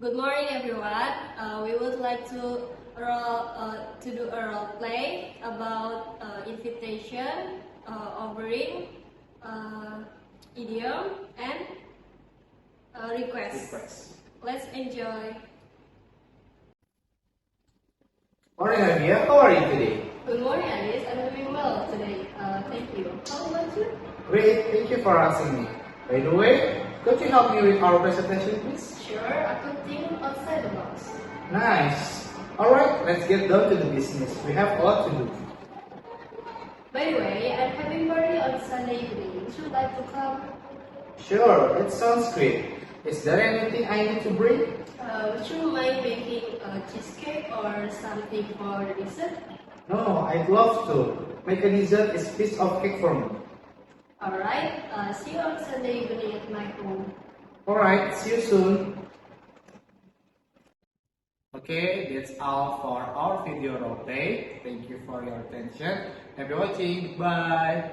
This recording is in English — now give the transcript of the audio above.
Good morning, everyone. We would like to do a role play about invitation, offering, idiom, and request. Let's enjoy. Morning, Avia. How are you today? Good morning, Alice. I'm doing well today. Thank you. How about you? Great. Thank you for asking me. By the way, could you help me with our presentation, please? Sure. I could think outside the box. Nice. Alright, let's get down to the business. We have a lot to do. By the way, I'm having party on Sunday evening. Would you like to come? Sure, it sounds great. Is there anything I need to bring? Would you mind making a cheesecake or something for the dessert? No, I'd love to. Make a dessert is piece of cake for me. Alright, see you on Sunday evening at my home. Alright, see you soon. Okay, that's all for our video roleplay. Thank you for your attention. Happy watching. Bye.